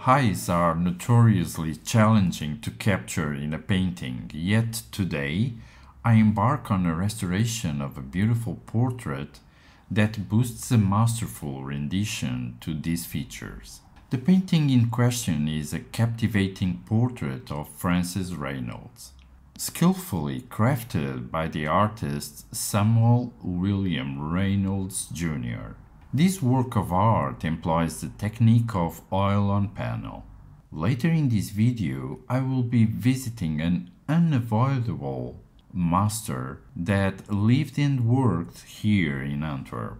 Eyes are notoriously challenging to capture in a painting, yet today I embark on a restoration of a beautiful portrait that boosts a masterful rendition to these features. The painting in question is a captivating portrait of Francis Reynolds, skillfully crafted by the artist Samuel William Reynolds Jr. This work of art employs the technique of oil on panel. Later in this video, I will be visiting an unavoidable master that lived and worked here in Antwerp.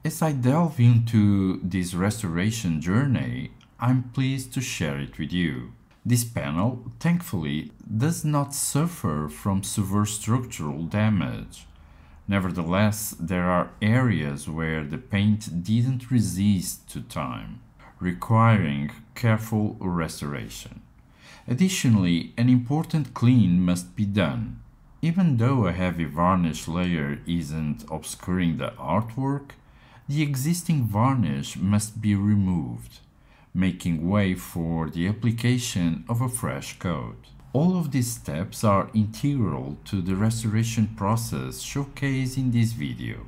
As I delve into this restoration journey, I'm pleased to share it with you. This panel, thankfully, does not suffer from severe structural damage. Nevertheless, there are areas where the paint didn't resist to time, requiring careful restoration. Additionally, an important clean must be done. Even though a heavy varnish layer isn't obscuring the artwork, the existing varnish must be removed, making way for the application of a fresh coat. All of these steps are integral to the restoration process showcased in this video,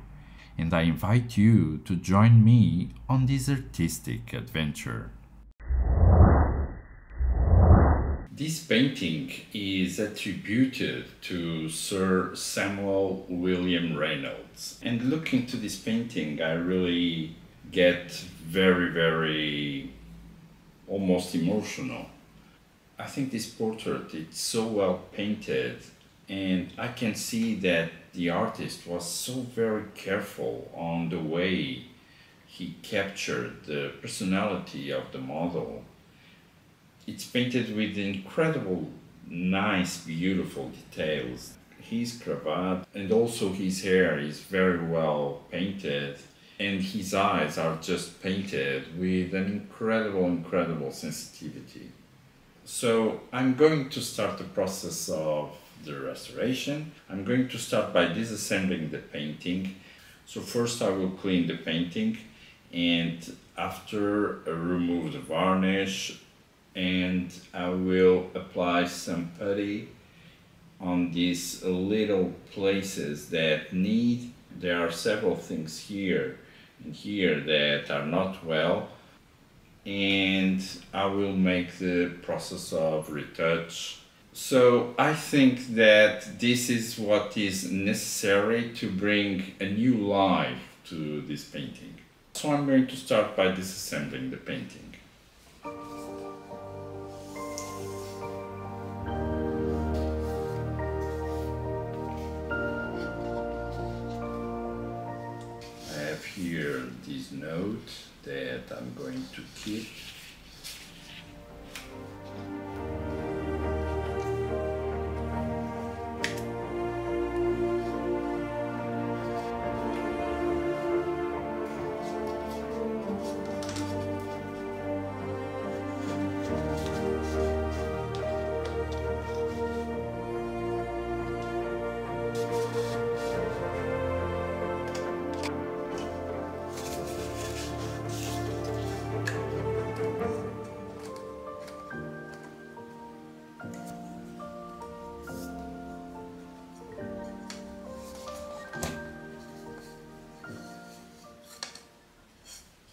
and I invite you to join me on this artistic adventure. This painting is attributed to Sir Samuel William Reynolds. And looking to this painting, I really get very almost emotional. I think this portrait is so well painted, and I can see that the artist was so very careful on the way he captured the personality of the model. It's painted with incredible, nice, beautiful details. His cravat and also his hair is very well painted, and his eyes are just painted with an incredible sensitivity. So I'm going to start the process of the restoration. I'm going to start by disassembling the painting. So first I will clean the painting, and after remove the varnish, and I will apply some putty on these little places that need. There are several things here and here that are not well, and I will make the process of retouch. So I think that this is what is necessary to bring a new life to this painting. So I'm going to start by disassembling the painting. I have here this note that I'm going to keep.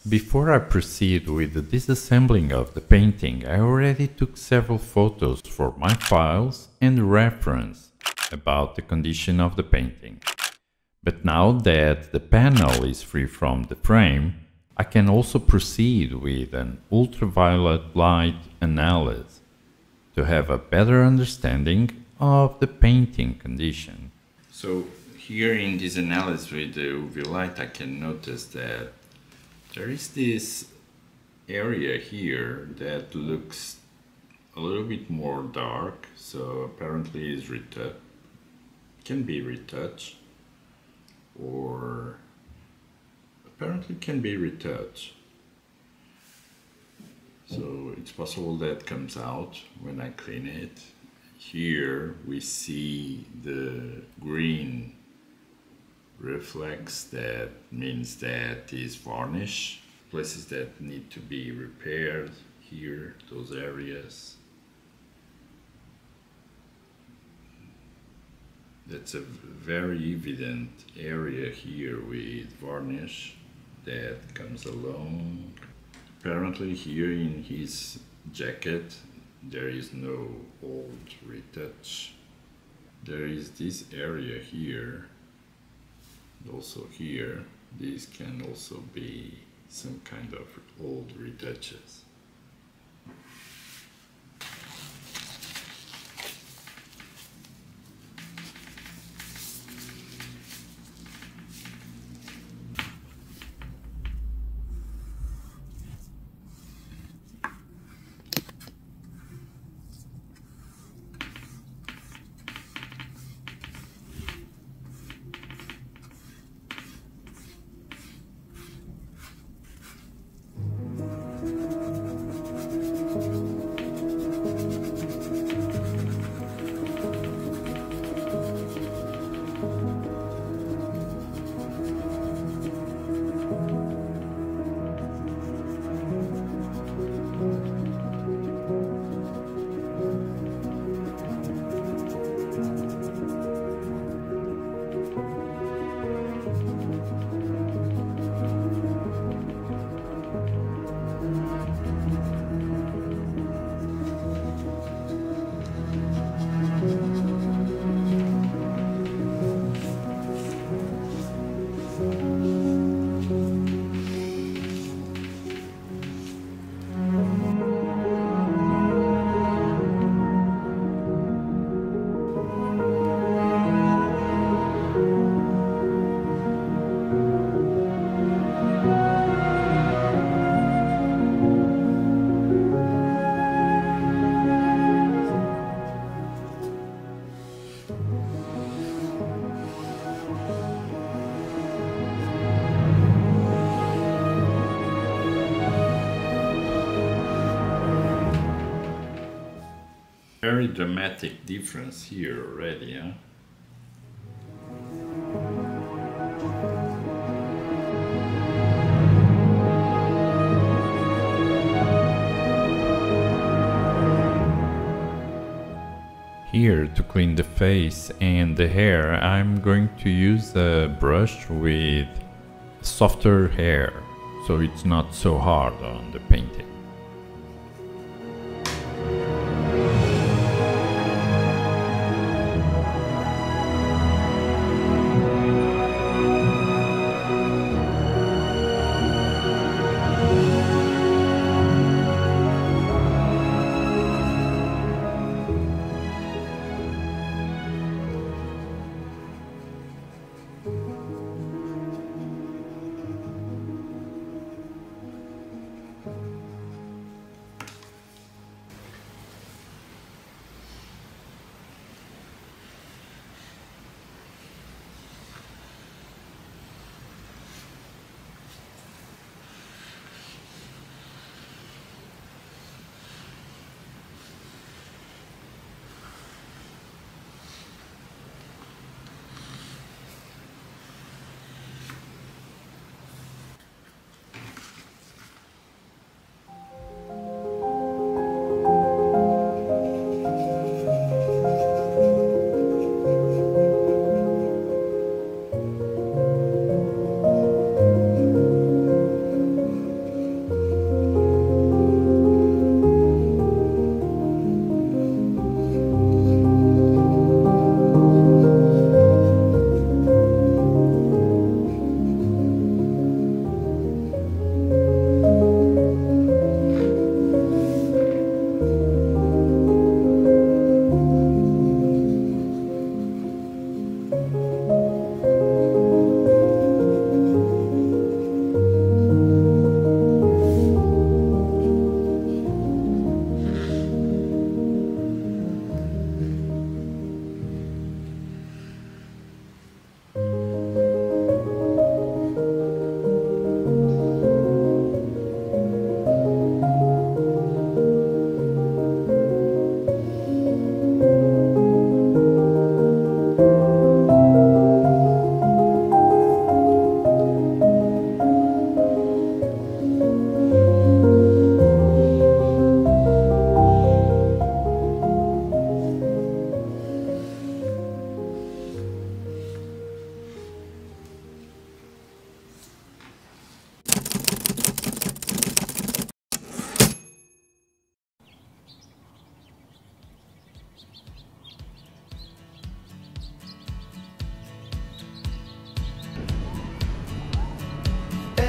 Before I proceed with the disassembling of the painting, I already took several photos for my files and reference about the condition of the painting. But now that the panel is free from the frame, I can also proceed with an ultraviolet light analysis to have a better understanding of the painting condition. So here in this analysis with the UV light, I can notice that there is this area here that looks a little bit more dark, so apparently is can be retouched, or apparently can be retouched. So it's possible that comes out when I clean it. Here we see the green reflex, that means that is varnish, places that need to be repaired. here, those areas. That's a very evident area here with varnish that comes along. Apparently here in his jacket there is no old retouch. There is this area here, also here. These can also be some kind of old retouches. Very dramatic difference here already, huh? Here, to clean the face and the hair, I'm going to use a brush with softer hair, so it's not so hard on the painting.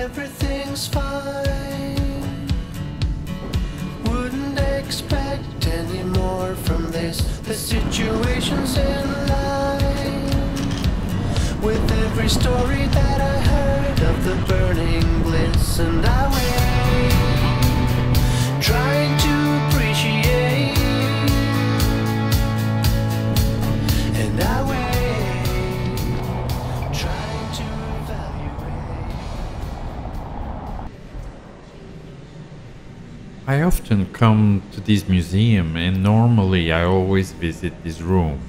everything's fine. Wouldn't expect any more from this. The situation's in line with every story that I heard of the burning bliss, and I wait, trying to appreciate, and I wait, trying to evaluate. I often come to this museum, and normally I always visit this room.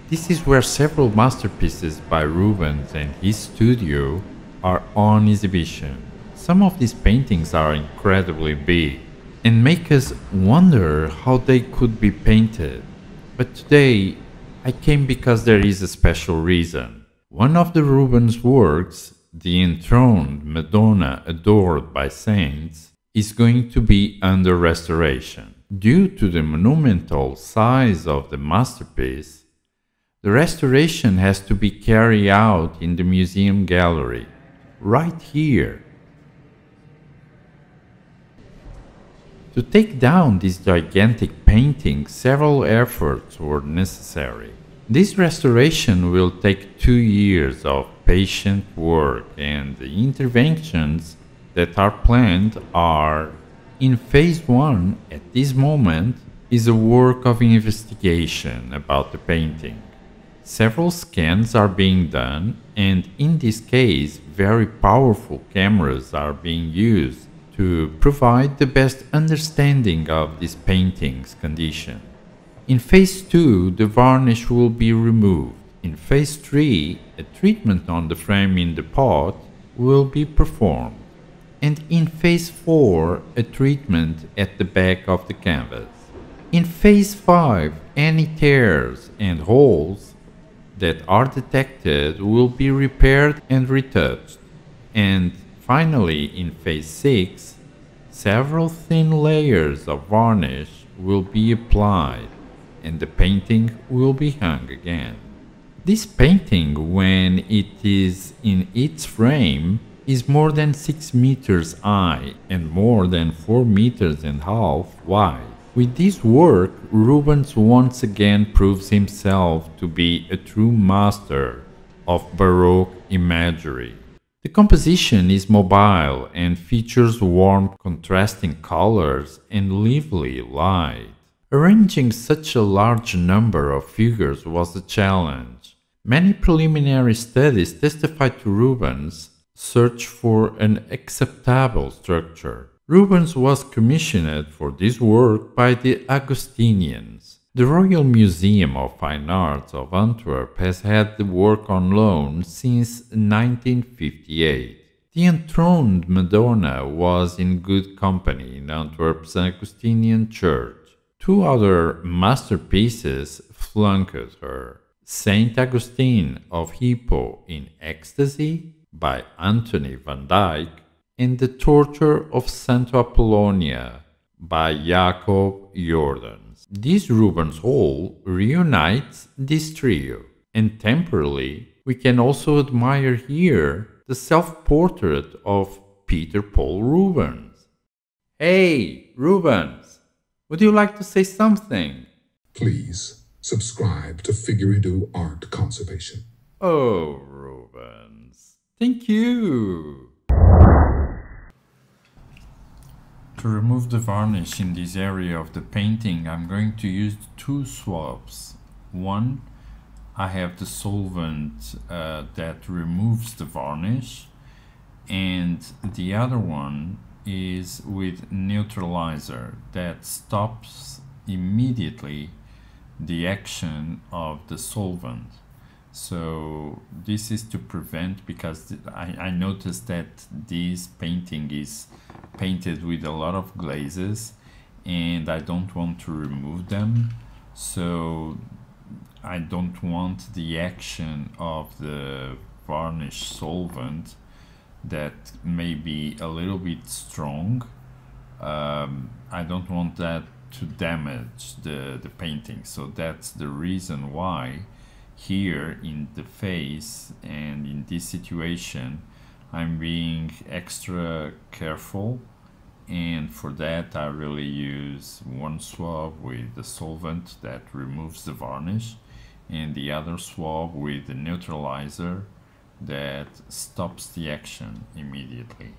This is where several masterpieces by Rubens and his studio are on exhibition. Some of these paintings are incredibly big and make us wonder how they could be painted. But today I came because there is a special reason. One of the Rubens works, the Enthroned Madonna adored by saints, is going to be under restoration. Due to the monumental size of the masterpiece, the restoration has to be carried out in the museum gallery, right here. To take down this gigantic painting, several efforts were necessary. This restoration will take 2 years of patient work, and the interventions that are planned are: in phase 1, at this moment, is a work of investigation about the painting. Several scans are being done, and in this case, very powerful cameras are being used to provide the best understanding of this painting's condition. In phase 2, the varnish will be removed. In phase 3, a treatment on the frame in the pot will be performed. And in phase 4, a treatment at the back of the canvas. In phase 5, any tears and holes that are detected will be repaired and retouched. And finally, in phase 6, several thin layers of varnish will be applied and the painting will be hung again. This painting, when it is in its frame, is more than 6 meters high and more than 4 meters and a half wide. With this work, Rubens once again proves himself to be a true master of Baroque imagery. The composition is mobile and features warm contrasting colors and lively light. Arranging such a large number of figures was a challenge. Many preliminary studies testify to Rubens' search for an acceptable structure. Rubens was commissioned for this work by the Augustinians. The Royal Museum of Fine Arts of Antwerp has had the work on loan since 1958. The Enthroned Madonna was in good company in Antwerp's Augustinian Church. 2 other masterpieces flanked her: Saint Augustine of Hippo in Ecstasy by Anthony van Dyck and The Torture of Santo Apollonia by Jacob Jordans. This Rubens whole reunites this trio, and temporarily we can also admire here the self-portrait of Peter Paul Rubens. Hey, Rubens, would you like to say something? Please subscribe to Figueiredo Art Conservation. Oh, Rubens, thank you. To remove the varnish in this area of the painting, I'm going to use 2 swabs. One, I have the solvent that removes the varnish, and the other one is with neutralizer that stops immediately the action of the solvent. So this is to prevent, because I noticed that this painting is painted with a lot of glazes and I don't want to remove them, so I don't want the action of the varnish solvent that may be a little bit strong. I don't want that to damage the painting, so that's the reason why here in the face and in this situation I'm being extra careful, and for that I really use one swab with the solvent that removes the varnish and the other swab with the neutralizer that stops the action immediately.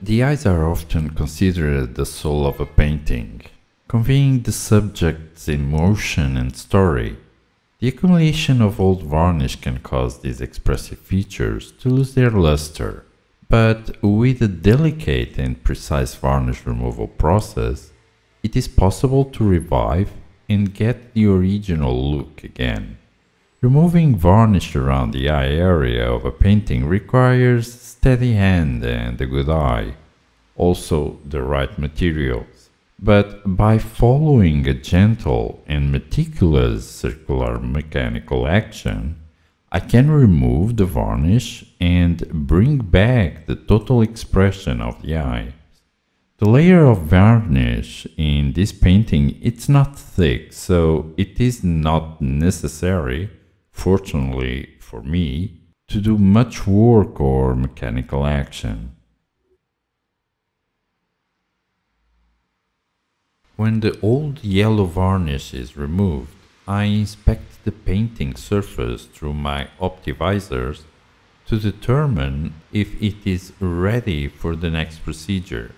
The eyes are often considered the soul of a painting, conveying the subject's emotion and story. The accumulation of old varnish can cause these expressive features to lose their luster, but with a delicate and precise varnish removal process, it is possible to revive and get the original look again. Removing varnish around the eye area of a painting requires steady hand and a good eye, also the right materials. But by following a gentle and meticulous circular mechanical action, I can remove the varnish and bring back the total expression of the eye. The layer of varnish in this painting, it's not thick, so it is not necessary, fortunately for me, to do much work or mechanical action. When the old yellow varnish is removed, I inspect the painting surface through my optivisors to determine if it is ready for the next procedure.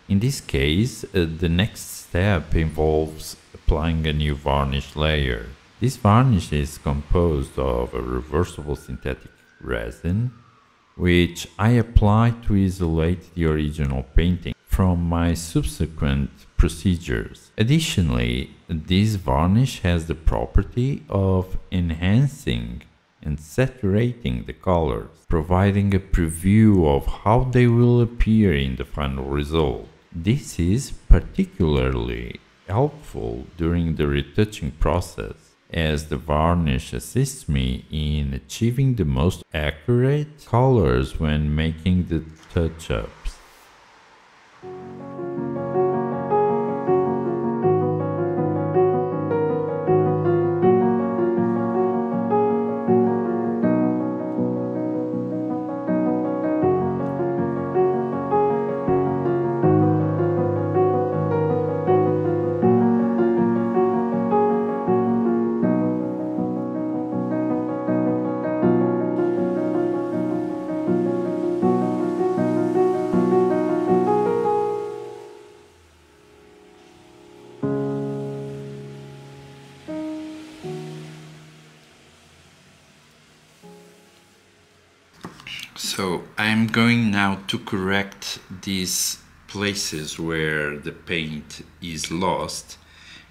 In this case, the next step involves applying a new varnish layer. This varnish is composed of a reversible synthetic resin, which I apply to isolate the original painting from my subsequent procedures. Additionally, this varnish has the property of enhancing and saturating the colors, providing a preview of how they will appear in the final result. This is particularly helpful during the retouching process, as the varnish assists me in achieving the most accurate colors when making the touch-ups. So I'm going now to correct these places where the paint is lost,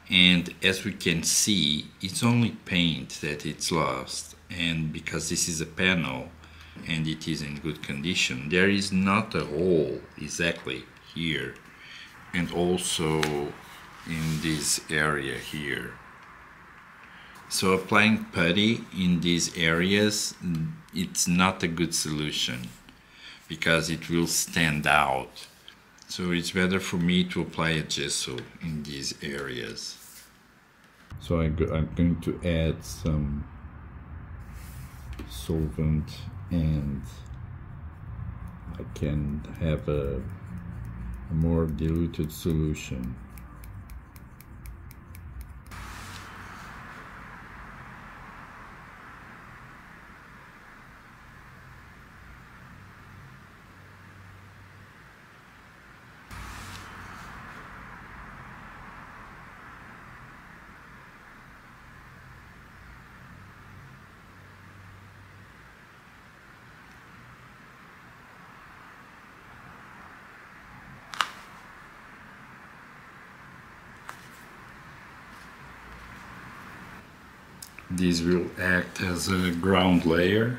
and as we can see, it's only paint that it's lost, and because this is a panel and it is in good condition, there is not a hole exactly here and also in this area here. So applying putty in these areas, it's not a good solution because it will stand out. So it's better for me to apply a gesso in these areas. So I'm going to add some solvent, and I can have a more diluted solution. This will act as a ground layer.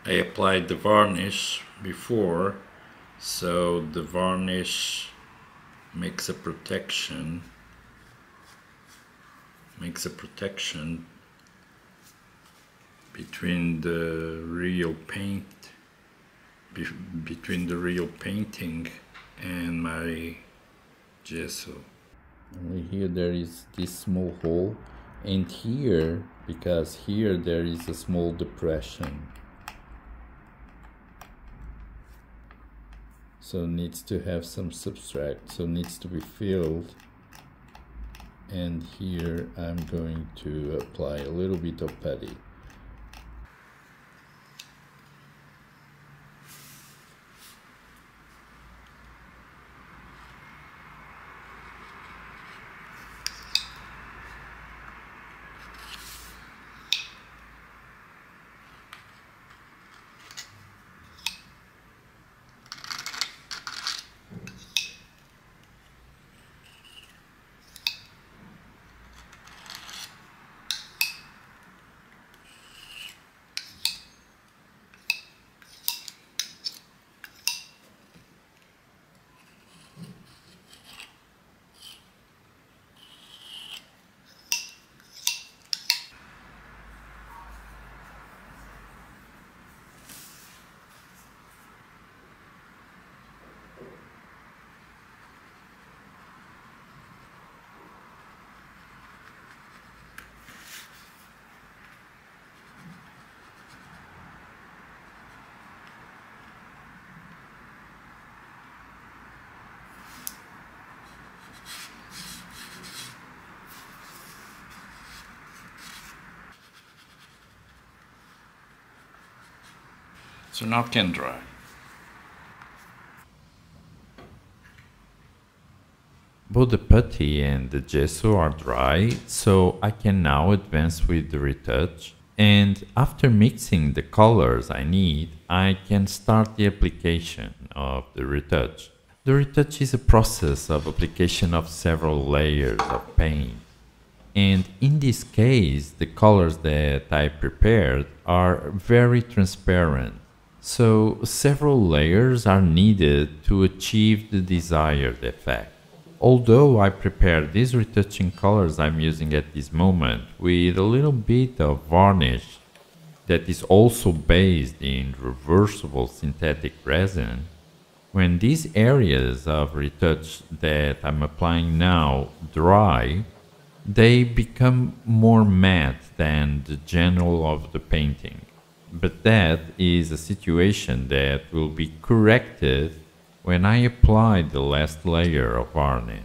I applied the varnish before, so the varnish makes a protection between the real painting and my gesso. And here there is this small hole, and here, because here there is a small depression, so needs to have some substrate, so needs to be filled. And here I'm going to apply a little bit of putty. So now can dry. Both the putty and the gesso are dry, so I can now advance with the retouch. And after mixing the colors I need, I can start the application of the retouch. The retouch is a process of application of several layers of paint. And in this case, the colors that I prepared are very transparent. So several layers are needed to achieve the desired effect. Although I prepared these retouching colors I'm using at this moment with a little bit of varnish that is also based in reversible synthetic resin, when these areas of retouch that I'm applying now dry, they become more matte than the general of the painting. But that is a situation that will be corrected when I apply the last layer of varnish.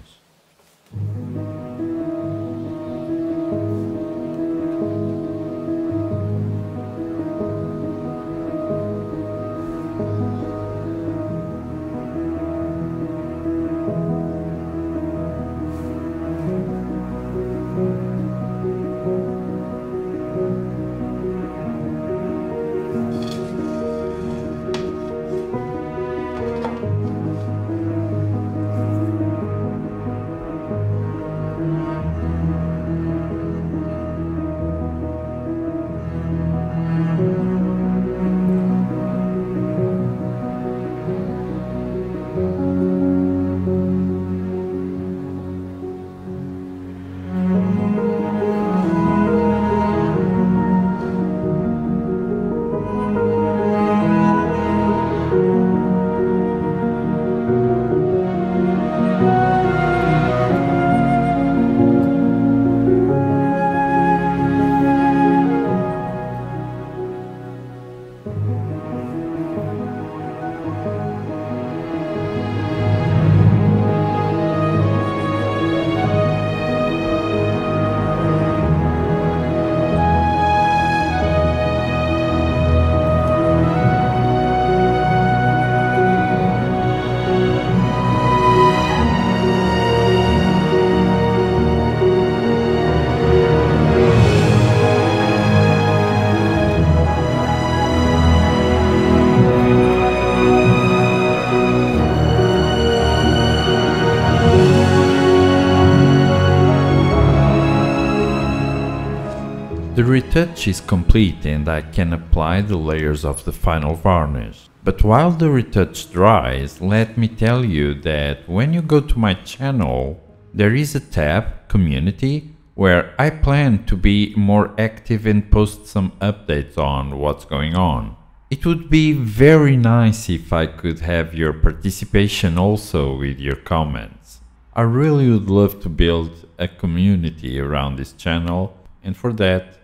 The retouch is complete and I can apply the layers of the final varnish. But while the retouch dries, let me tell you that when you go to my channel, there is a tab, Community, where I plan to be more active and post some updates on what's going on. It would be very nice if I could have your participation also with your comments. I really would love to build a community around this channel, and for that,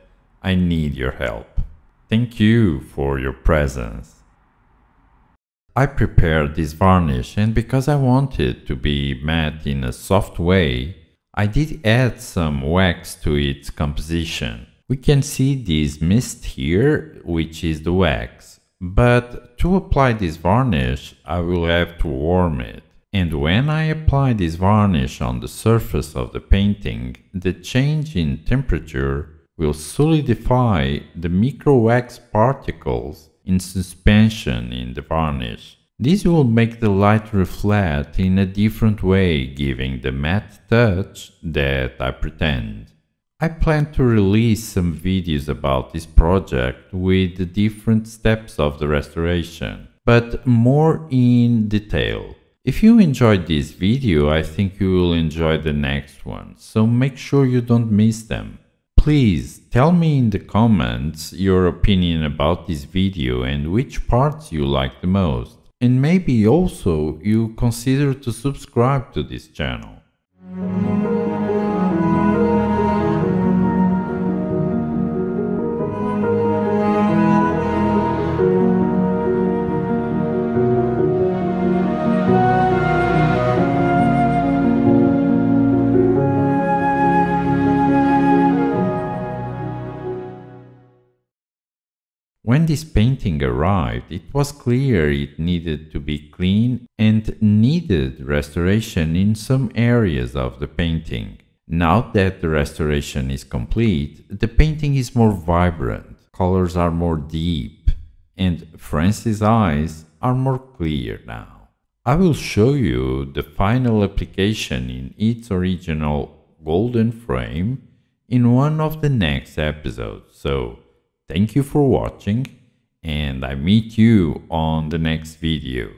I need your help. Thank you for your presence. I prepared this varnish, and because I wanted to be matte in a soft way, I did add some wax to its composition. We can see this mist here, which is the wax. But to apply this varnish, I will have to warm it. And when I apply this varnish on the surface of the painting, the change in temperature will solidify the micro wax particles in suspension in the varnish. This will make the light reflect in a different way, giving the matte touch that I pretend. I plan to release some videos about this project with the different steps of the restoration, but more in detail. If you enjoyed this video, I think you will enjoy the next one, so make sure you don't miss them. Please tell me in the comments your opinion about this video and which parts you like the most. And maybe also you consider to subscribe to this channel. When this painting arrived, it was clear it needed to be clean and needed restoration in some areas of the painting. Now that the restoration is complete, the painting is more vibrant, colors are more deep, and Francis' eyes are more clear now. I will show you the final application in its original golden frame in one of the next episodes, so thank you for watching, and I meet you on the next video.